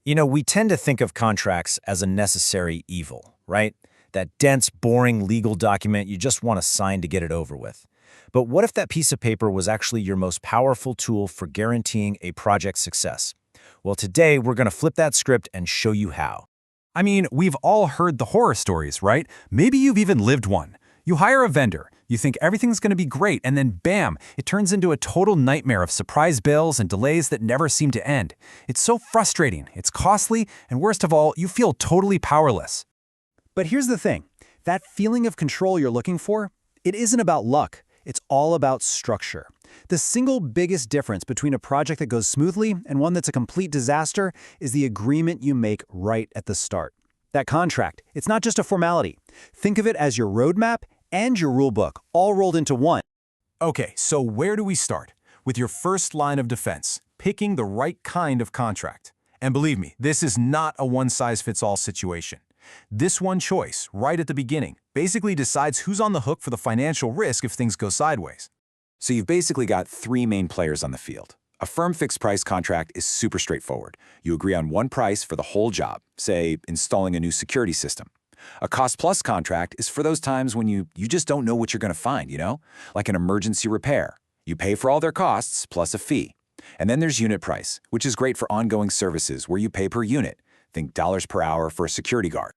We tend to think of contracts as a necessary evil, right? That dense, boring legal document you just want to sign to get it over with. But what if that piece of paper was actually your most powerful tool for guaranteeing a project's success? Well, today we're going to flip that script and show you how. I mean, we've all heard the horror stories, right? Maybe you've even lived one. You hire a vendor, you think everything's going to be great, and then bam, it turns into a total nightmare of surprise bills and delays that never seem to end. It's so frustrating, it's costly, and worst of all, you feel totally powerless. But here's the thing. That feeling of control you're looking for, it isn't about luck. It's all about structure. The single biggest difference between a project that goes smoothly and one that's a complete disaster is the agreement you make right at the start. That contract, it's not just a formality. Think of it as your roadmap and your rulebook, all rolled into one. Okay, so where do we start? With your first line of defense, picking the right kind of contract. And believe me, this is not a one-size-fits-all situation. This one choice, right at the beginning, basically decides who's on the hook for the financial risk if things go sideways. So you've basically got three main players on the field. A firm fixed-price contract is super straightforward. You agree on one price for the whole job, say, installing a new security system. A cost-plus contract is for those times when you just don't know what you're going to find, like an emergency repair. You pay for all their costs plus a fee. And then there's unit price, which is great for ongoing services where you pay per unit. Think dollars per hour for a security guard.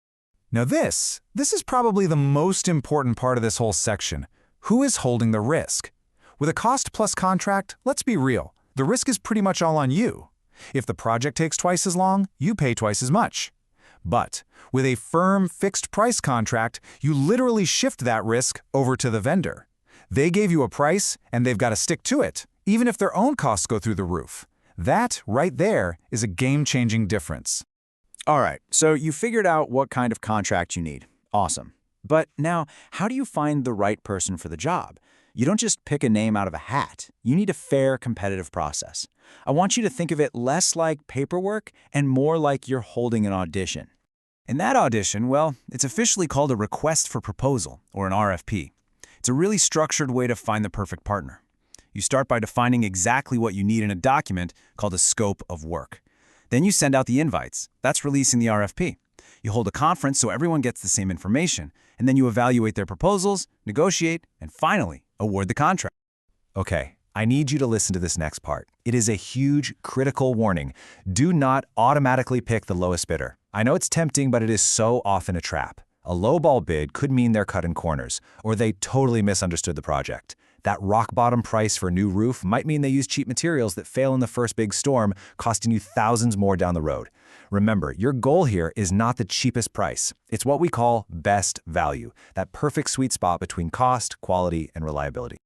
Now this is probably the most important part of this whole section. Who is holding the risk? With a cost-plus contract, let's be real. The risk is pretty much all on you. If the project takes twice as long, you pay twice as much. But with a firm fixed-price contract, you literally shift that risk over to the vendor. They gave you a price, and they've got to stick to it, even if their own costs go through the roof. That, right there, is a game-changing difference. All right, so you figured out what kind of contract you need. Awesome. But now, how do you find the right person for the job? You don't just pick a name out of a hat. You need a fair, competitive process. I want you to think of it less like paperwork and more like you're holding an audition. In that audition, well, it's officially called a request for proposal, or an RFP. It's a really structured way to find the perfect partner. You start by defining exactly what you need in a document called a scope of work. Then you send out the invites. That's releasing the RFP. You hold a conference so everyone gets the same information, and then you evaluate their proposals, negotiate, and finally, award the contract. Okay, I need you to listen to this next part. It is a huge, critical warning. Do not automatically pick the lowest bidder. I know it's tempting, but it is so often a trap. A lowball bid could mean they're cutting corners, or they totally misunderstood the project. That rock-bottom price for a new roof might mean they use cheap materials that fail in the first big storm, costing you thousands more down the road. Remember, your goal here is not the cheapest price. It's what we call best value, that perfect sweet spot between cost, quality, and reliability.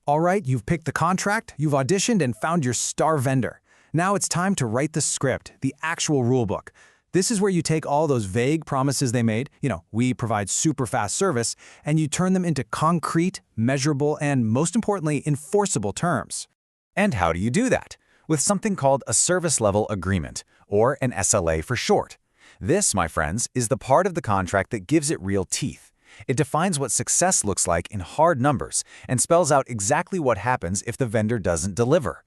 All right, you've picked the contract, you've auditioned and found your star vendor. Now it's time to write the script, the actual rulebook. This is where you take all those vague promises they made, we provide super fast service, and you turn them into concrete, measurable, and most importantly, enforceable terms. And how do you do that? With something called a service level agreement, or an SLA for short. This, my friends, is the part of the contract that gives it real teeth. It defines what success looks like in hard numbers and spells out exactly what happens if the vendor doesn't deliver.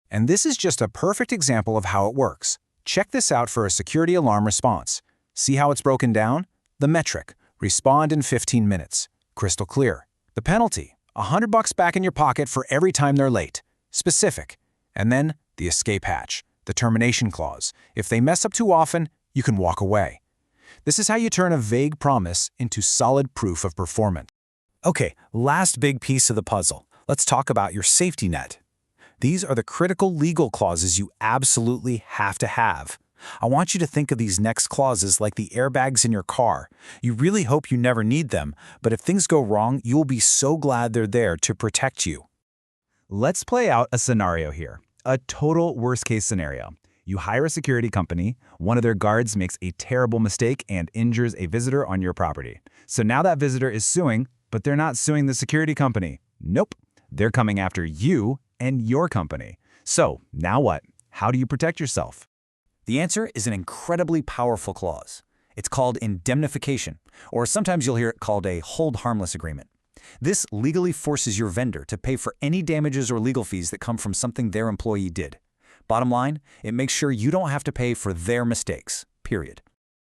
And this is just a perfect example of how it works. Check this out for a security alarm response. See how it's broken down? The metric, respond in 15 minutes. Crystal clear. The penalty, $100 back in your pocket for every time they're late. Specific. And then the escape hatch, the termination clause. If they mess up too often, you can walk away. This is how you turn a vague promise into solid proof of performance. Okay, last big piece of the puzzle. Let's talk about your safety net. These are the critical legal clauses you absolutely have to have. I want you to think of these next clauses like the airbags in your car. You really hope you never need them, but if things go wrong, you'll be so glad they're there to protect you. Let's play out a scenario here. A total worst-case scenario. You hire a security company, one of their guards makes a terrible mistake and injures a visitor on your property. So now that visitor is suing, but they're not suing the security company. Nope, they're coming after you and your company. So now what? How do you protect yourself? The answer is an incredibly powerful clause. It's called indemnification, or sometimes you'll hear it called a hold harmless agreement. This legally forces your vendor to pay for any damages or legal fees that come from something their employee did. Bottom line, it makes sure you don't have to pay for their mistakes, period.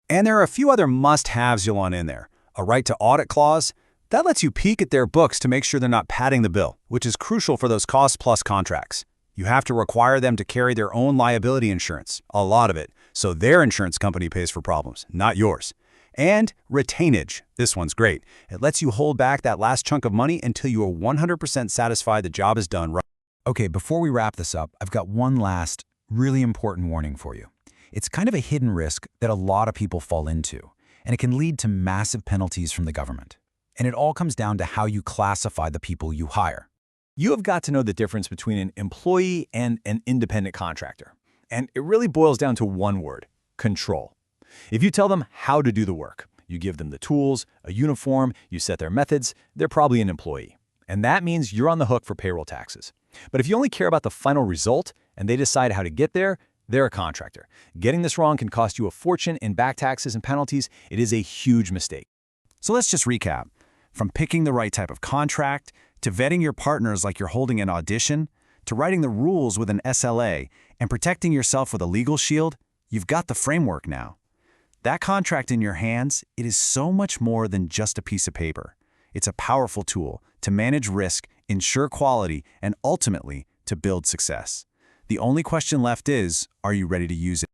And there are a few other must-haves you'll want in there. A right to audit clause. That lets you peek at their books to make sure they're not padding the bill, which is crucial for those cost-plus contracts. You have to require them to carry their own liability insurance, a lot of it, so their insurance company pays for problems, not yours. And retainage. This one's great. It lets you hold back that last chunk of money until you are 100% satisfied the job is done right. Okay, before we wrap this up, I've got one last, really important warning for you. It's kind of a hidden risk that a lot of people fall into, and it can lead to massive penalties from the government. And it all comes down to how you classify the people you hire. You have got to know the difference between an employee and an independent contractor. And it really boils down to one word: control. If you tell them how to do the work, you give them the tools, a uniform, you set their methods, they're probably an employee. And that means you're on the hook for payroll taxes. But if you only care about the final result and they decide how to get there, they're a contractor. Getting this wrong can cost you a fortune in back taxes and penalties. It is a huge mistake. So let's just recap. From picking the right type of contract, to vetting your partners like you're holding an audition, to writing the rules with an SLA, and protecting yourself with a legal shield, you've got the framework now. That contract in your hands, it is so much more than just a piece of paper. It's a powerful tool to manage risk, ensure quality, and ultimately to build success. The only question left is, are you ready to use it?